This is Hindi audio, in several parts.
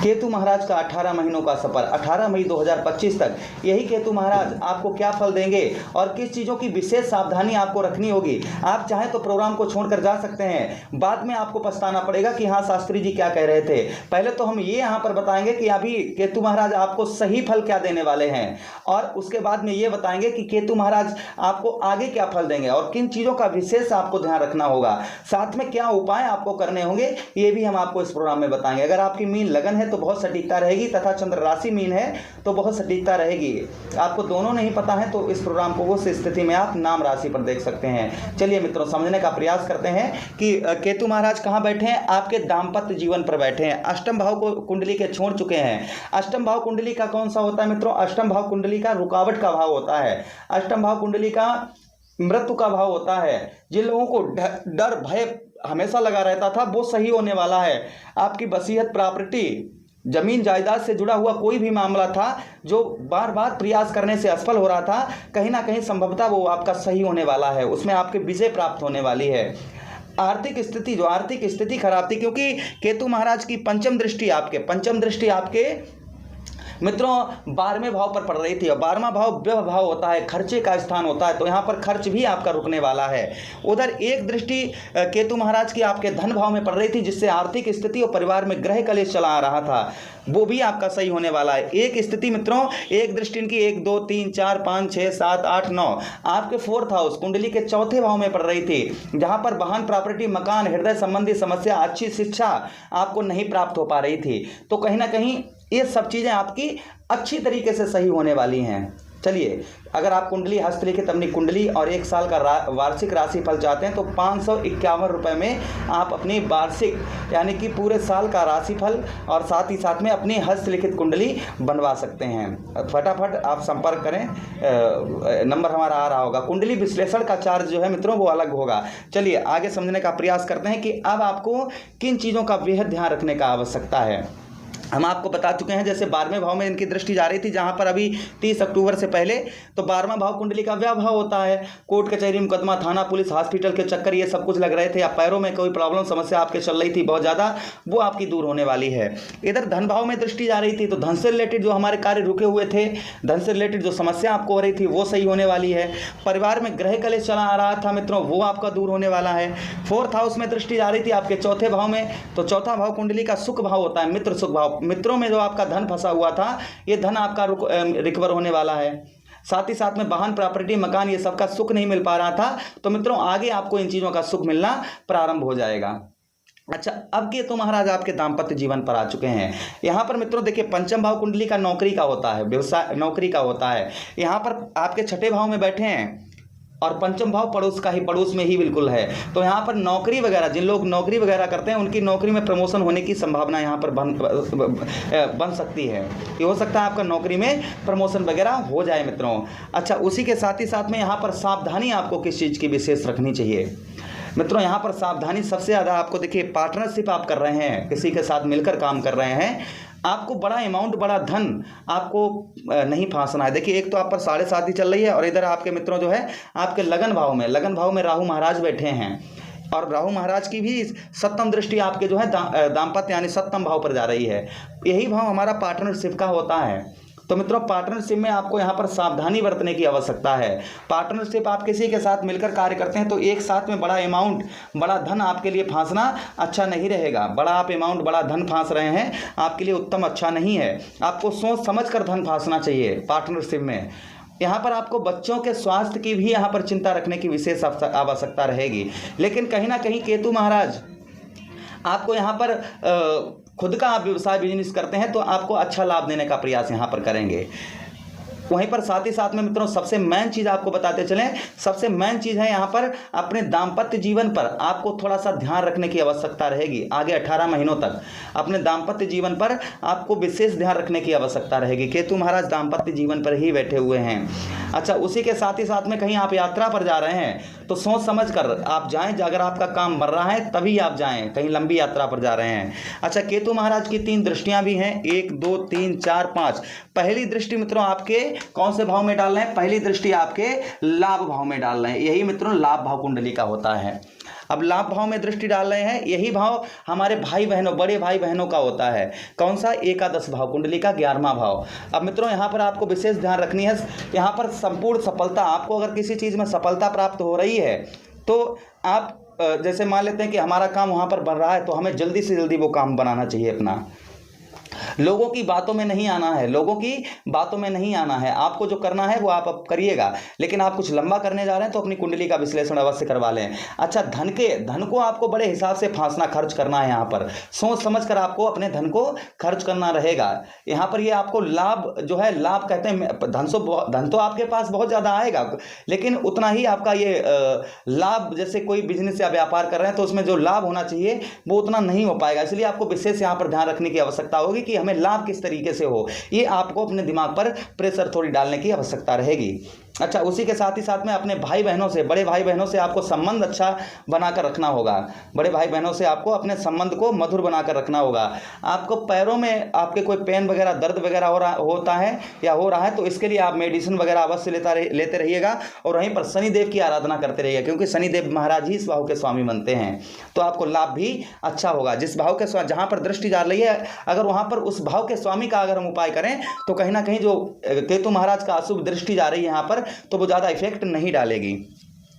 केतु महाराज का 18 महीनों का सफर 18 मई 2025 तक, यही केतु महाराज आपको क्या फल देंगे और किस चीज़ों की विशेष सावधानी आपको रखनी होगी। आप चाहें तो प्रोग्राम को छोड़कर जा सकते हैं, बाद में आपको पछताना पड़ेगा कि हाँ शास्त्री जी क्या कह रहे थे। पहले तो हम ये यहाँ पर बताएंगे कि अभी केतु महाराज आपको सही फल क्या देने वाले हैं, और उसके बाद में ये बताएंगे कि केतु महाराज आपको आगे क्या फल देंगे और किन चीज़ों का विशेष आपको ध्यान रखना होगा, साथ में क्या उपाय आपको करने होंगे, ये भी हम आपको इस प्रोग्राम में बताएंगे। अगर आपकी मीन लगन है तो बहुत सटीकता रहेगी, तथा चंद्र राशि मीन है तो बहुत सटीकता रहेगी। आपको दोनों नहीं पता है तो इस प्रोग्राम को उस स्थिति में आप नाम राशि पर देख सकते हैं। चलिए मित्रों, समझने का प्रयास करते हैं कि केतु महाराज कहाँ बैठे हैं। आपके दाम्पत्य जीवन पर बैठे हैं। अष्टम भाव को कुंडली के छोड़ चुके हैं। अष्टम भाव कुंडली का कौन सा होता है मित्रों? अष्टम भाव कुंडली का रुकावट का भाव होता है। अष्टम भाव कुंडली का मृत्यु का भाव होता है। जिन लोगों को डर भय हमेशा लगा रहता था वो सही होने वाला है। आपकी वसीयत, प्रॉपर्टी, जमीन जायदाद से जुड़ा हुआ कोई भी मामला था जो बार बार प्रयास करने से असफल हो रहा था, कहीं ना कहीं संभवतः वो आपका सही होने वाला है, उसमें आपके विजय प्राप्त होने वाली है। आर्थिक स्थिति खराब थी क्योंकि केतु महाराज की पंचम दृष्टि आपके मित्रों 12वें भाव पर पड़ रही थी, और 12वां भाव व्यय भाव होता है, खर्चे का स्थान होता है, तो यहाँ पर खर्च भी आपका रुकने वाला है। उधर एक दृष्टि केतु महाराज की आपके धन भाव में पड़ रही थी, जिससे आर्थिक स्थिति और परिवार में ग्रह कलेश चला आ रहा था, वो भी आपका सही होने वाला है। एक स्थिति मित्रों, एक दृष्टि इनकी 1 2 3 4 5 6 7 8 9 आपके 4th हाउस कुंडली के चौथे भाव में पड़ रही थी, जहां पर वाहन, प्रॉपर्टी, मकान, हृदय संबंधी समस्या, अच्छी शिक्षा आपको नहीं प्राप्त हो पा रही थी, तो कहीं ना कहीं ये सब चीज़ें आपकी अच्छी तरीके से सही होने वाली हैं। चलिए, अगर आप कुंडली हस्तलिखित अपनी कुंडली और 1 साल का वार्षिक राशि फल चाहते हैं तो 551 रुपये में आप अपनी वार्षिक यानी कि पूरे साल का राशिफल और साथ ही साथ में अपनी हस्तलिखित कुंडली बनवा सकते हैं। फटाफट आप संपर्क करें, नंबर हमारा आ रहा होगा। कुंडली विश्लेषण का चार्ज जो है मित्रों वो अलग होगा। चलिए आगे समझने का प्रयास करते हैं कि अब आपको किन चीज़ों का बेहद ध्यान रखने का आवश्यकता है। हम आपको बता चुके हैं, जैसे 12वें भाव में इनकी दृष्टि जा रही थी, जहां पर अभी 30 अक्टूबर से पहले, तो 12वां भाव कुंडली का व्यय भाव होता है। कोर्ट कचहरी, मुकदमा, थाना, पुलिस, हॉस्पिटल के चक्कर ये सब कुछ लग रहे थे, या पैरों में कोई प्रॉब्लम समस्या आपके चल रही थी बहुत ज़्यादा, वो आपकी दूर होने वाली है। इधर धन भाव में दृष्टि जा रही थी, तो धन से रिलेटेड जो हमारे कार्य रुके हुए थे, धन से रिलेटेड जो समस्या आपको हो रही थी वो सही होने वाली है। परिवार में ग्रह कलेश चला आ रहा था मित्रों, वो आपका दूर होने वाला है। 4th हाउस में दृष्टि जा रही थी आपके चौथे भाव में, तो चौथा भाव कुंडली का सुख भाव होता है, मित्र सुख भाव। मित्रों में जो आपका धन फंसा हुआ था, ये धन आपका रिकवर होने वाला है। साथ ही साथ में वाहन, प्रॉपर्टी, मकान, ये सब का सुख नहीं मिल पा रहा था, तो मित्रों आगे आपको इन चीज़ों का सुख मिलना प्रारंभ हो जाएगा। अच्छा, अब केतु महाराज आपके दाम्पत्य जीवन पर आ चुके हैं। यहाँ पर मित्रों देखिए, पंचम भाव कुंडली का नौकरी का होता है, व्यवसाय नौकरी का होता है। यहाँ पर आपके छठे भाव में बैठे हैं और पंचम भाव पड़ोस में ही बिल्कुल है, तो यहाँ पर नौकरी वगैरह, जिन लोग नौकरी वगैरह करते हैं उनकी नौकरी में प्रमोशन होने की संभावना यहाँ पर बन सकती है। ये हो सकता है आपका नौकरी में प्रमोशन वगैरह हो जाए मित्रों। अच्छा, उसी के साथ ही साथ में यहाँ पर सावधानी आपको किस चीज़ की विशेष रखनी चाहिए मित्रों? यहाँ पर सावधानी सबसे ज़्यादा आपको देखिए, पार्टनरशिप आप कर रहे हैं, किसी के साथ मिलकर काम कर रहे हैं, आपको बड़ा अमाउंट, बड़ा धन आपको नहीं फांसना है। देखिए, एक तो आप पर 7.5 ही चल रही है, और इधर आपके मित्रों जो है आपके लगन भाव में राहु महाराज बैठे हैं, और राहु महाराज की भी 7वीं दृष्टि आपके जो है दाम्पत्य यानी 7वें भाव पर जा रही है। यही भाव हमारा पार्टनरशिप का होता है। तो मित्रों, पार्टनरशिप में आपको यहाँ पर सावधानी बरतने की आवश्यकता है। पार्टनरशिप आप किसी के साथ मिलकर कार्य करते हैं तो एक साथ में बड़ा अमाउंट, बड़ा धन आपके लिए फांसना अच्छा नहीं रहेगा। बड़ा आप अमाउंट, बड़ा धन फांस रहे हैं, आपके लिए उत्तम अच्छा नहीं है। आपको सोच समझ कर धन फांसना चाहिए पार्टनरशिप में। यहाँ पर आपको बच्चों के स्वास्थ्य की भी यहाँ पर चिंता रखने की विशेष आवश्यकता रहेगी। लेकिन कहीं ना कहीं केतु महाराज आपको यहाँ पर खुद का आप व्यवसाय बिजनेस करते हैं तो आपको अच्छा लाभ देने का प्रयास यहाँ पर करेंगे। वहीं पर साथ ही साथ में मित्रों सबसे मेन चीज़ आपको बताते चलें, सबसे मेन चीज़ है यहाँ पर अपने दाम्पत्य जीवन पर आपको थोड़ा सा ध्यान रखने की आवश्यकता रहेगी। आगे 18 महीनों तक अपने दाम्पत्य जीवन पर आपको विशेष ध्यान रखने की आवश्यकता रहेगी। केतु महाराज दाम्पत्य जीवन पर ही बैठे हुए हैं। अच्छा, उसी के साथ ही साथ में कहीं आप यात्रा पर जा रहे हैं तो सोच समझ कर आप जाएं। अगर आपका काम बढ़ रहा है तभी आप जाएं, कहीं लंबी यात्रा पर जा रहे हैं। अच्छा, केतु महाराज की 3 दृष्टियां भी हैं, 1 2 3 4 5। पहली दृष्टि मित्रों आपके कौन से भाव में डाल रहे हैं? पहली दृष्टि आपके लाभ भाव में डाल रहे हैं। यही मित्रों लाभ भाव कुंडली का होता है। अब लाभ भाव में दृष्टि डाल रहे हैं, यही भाव हमारे भाई बहनों, बड़े भाई बहनों का होता है। कौन सा? एकादश भाव, कुंडली का 11वां भाव। अब मित्रों यहाँ पर आपको विशेष ध्यान रखनी है, यहाँ पर संपूर्ण सफलता, आपको अगर किसी चीज़ में सफलता प्राप्त हो रही है तो आप जैसे मान लेते हैं कि हमारा काम वहाँ पर बन रहा है, तो हमें जल्दी से जल्दी वो काम बनाना चाहिए अपना। लोगों की बातों में नहीं आना है, लोगों की बातों में नहीं आना है। आपको जो करना है वो आप अब करिएगा, लेकिन आप कुछ लंबा करने जा रहे हैं तो अपनी कुंडली का विश्लेषण अवश्य करवा लें। अच्छा, धन को आपको बड़े हिसाब से फांसना, खर्च करना है। यहाँ पर सोच समझ कर आपको अपने धन को खर्च करना रहेगा। यहाँ पर ये आपको लाभ जो है, लाभ कहते हैं, धन तो आपके पास बहुत ज़्यादा आएगा, लेकिन उतना ही आपका ये लाभ, जैसे कोई बिजनेस या व्यापार कर रहे हैं तो उसमें जो लाभ होना चाहिए वो उतना नहीं हो पाएगा। इसलिए आपको विशेष यहाँ पर ध्यान रखने की आवश्यकता होगी कि हमें लाभ किस तरीके से हो, ये आपको अपने दिमाग पर प्रेशर थोड़ी डालने की आवश्यकता रहेगी। अच्छा, उसी के साथ ही साथ में अपने भाई बहनों से, बड़े भाई बहनों से आपको संबंध अच्छा बनाकर रखना होगा। बड़े भाई बहनों से आपको अपने संबंध को मधुर बनाकर रखना होगा। आपको पैरों में आपके कोई पेन वगैरह, दर्द वगैरह होता है या हो रहा है, तो इसके लिए आप मेडिसिन वगैरह अवश्य लेते रहिएगा और वहीं पर शनिदेव की आराधना करते रहिएगा, क्योंकि शनिदेव महाराज ही इस भाव के स्वामी बनते हैं। तो आपको लाभ भी अच्छा होगा। जिस भाव के जहाँ पर दृष्टि जा रही है, अगर वहाँ पर उस भाव के स्वामी का अगर हम उपाय करें तो कहीं ना कहीं जो केतु महाराज का अशुभ दृष्टि जा रही है यहाँ पर, तो वो ज़्यादा इफेक्ट नहीं डालेगी।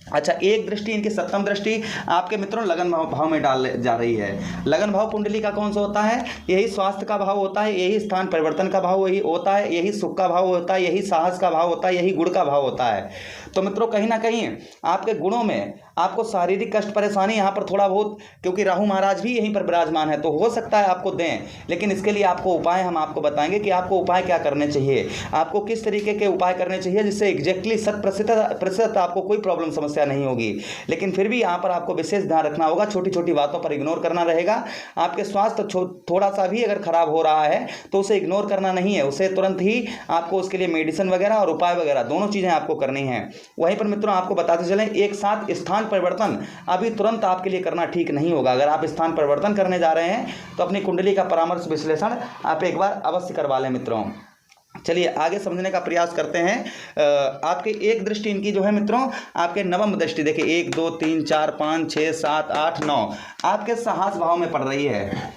अच्छा, एक दृष्टि, इनकी सप्तम दृष्टि आपके मित्रों लगन भाव में डाल जा रही है। लगन भाव कुंडली का कौन सा होता है? यही स्वास्थ्य का भाव होता है, यही स्थान परिवर्तन का भाव वही होता है, यही सुख का भाव होता है, यही साहस का भाव होता है, यही गुण का भाव होता है। तो मित्रों कहीं ना कहीं आपके गुणों में आपको शारीरिक कष्ट परेशानी यहाँ पर थोड़ा बहुत, क्योंकि राहु महाराज भी यहीं पर विराजमान है, तो हो सकता है आपको दें, लेकिन इसके लिए आपको उपाय हम आपको बताएंगे कि आपको उपाय क्या करने चाहिए, आपको किस तरीके के उपाय करने चाहिए जिससे एग्जैक्टली 100% आपको कोई प्रॉब्लम समस्या नहीं होगी। लेकिन फिर भी यहाँ पर आपको विशेष ध्यान रखना होगा, छोटी छोटी बातों पर इग्नोर करना रहेगा। आपके स्वास्थ्य थोड़ा सा भी अगर खराब हो रहा है तो उसे इग्नोर करना नहीं है, उसे तुरंत ही आपको उसके लिए मेडिसिन वगैरह और उपाय वगैरह दोनों चीज़ें आपको करनी है। वहीं पर मित्रों आपको बताते चलें, एक साथ स्थान परिवर्तन अभी तुरंत आपके लिए करना ठीक नहीं होगा। अगर आप स्थान परिवर्तन करने जा रहे हैं तो अपनी कुंडली का परामर्श विश्लेषण आप एक बार अवश्य करवा लें मित्रों। चलिए आगे समझने का प्रयास करते हैं। आपके एक दृष्टि इनकी जो है मित्रों, आपके नवम दृष्टि देखिए, 1 2 3 4 5 6 7 8 9 आपके साहस भाव में पड़ रही है।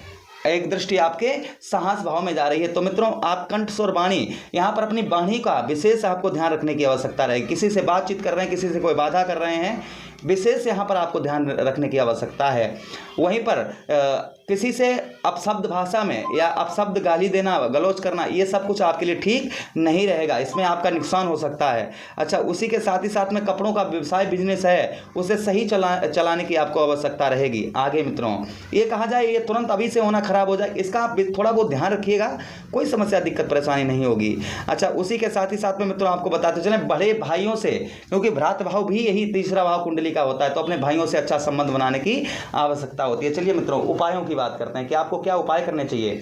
एक दृष्टि आपके साहस भाव में जा रही है। तो मित्रों आप कंठ स्वर वाणी, यहाँ पर अपनी वाणी का विशेष आपको ध्यान रखने की आवश्यकता रहेगी। किसी से बातचीत कर रहे हैं, किसी से कोई बाधा कर रहे हैं, विशेष यहाँ पर आपको ध्यान रखने की आवश्यकता है। वहीं पर किसी से अपशब्द भाषा में या अपशब्द गाली देना, गलौज करना, ये सब कुछ आपके लिए ठीक नहीं रहेगा, इसमें आपका नुकसान हो सकता है। अच्छा, उसी के साथ ही साथ में कपड़ों का व्यवसाय बिजनेस है, उसे सही चलाने की आपको आवश्यकता रहेगी। आगे मित्रों ये कहा जाए ये तुरंत अभी से होना खराब हो जाए, इसका आप थोड़ा बहुत ध्यान रखिएगा, कोई समस्या दिक्कत परेशानी नहीं होगी। अच्छा, उसी के साथ ही साथ में मित्रों आपको बताते चलें, बड़े भाइयों से, क्योंकि भ्रात भाव भी यही तीसरा भाव कुंडली का होता है, तो अपने भाइयों से अच्छा संबंध बनाने की आवश्यकता होती है। चलिए मित्रों उपायों की बात करते हैं कि आपको क्या उपाय करने चाहिए।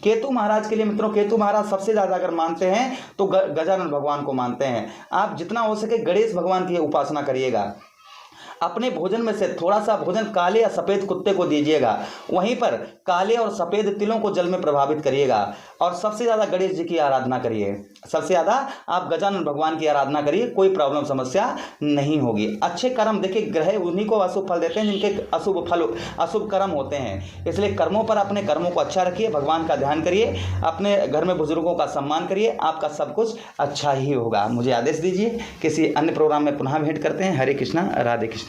केतु महाराज के लिए मित्रों, केतु महाराज सबसे ज्यादा अगर मानते हैं तो गजानन भगवान को मानते हैं। आप जितना हो सके गणेश भगवान की उपासना करिएगा। अपने भोजन में से थोड़ा सा भोजन काले या सफ़ेद कुत्ते को दीजिएगा। वहीं पर काले और सफ़ेद तिलों को जल में प्रभावित करिएगा और सबसे ज़्यादा गणेश जी की आराधना करिए। सबसे ज़्यादा आप गजानन भगवान की आराधना करिए, कोई प्रॉब्लम समस्या नहीं होगी। अच्छे कर्म, देखिए ग्रह उन्हीं को अशुभ फल देते हैं जिनके अशुभ कर्म होते हैं, इसलिए कर्मों पर अपने कर्मों को अच्छा रखिए, भगवान का ध्यान करिए, अपने घर में बुजुर्गों का सम्मान करिए, आपका सब कुछ अच्छा ही होगा। मुझे आदेश दीजिए, किसी अन्य प्रोग्राम में पुनः भेंट करते हैं। हरे कृष्णा, राधे कृष्णा।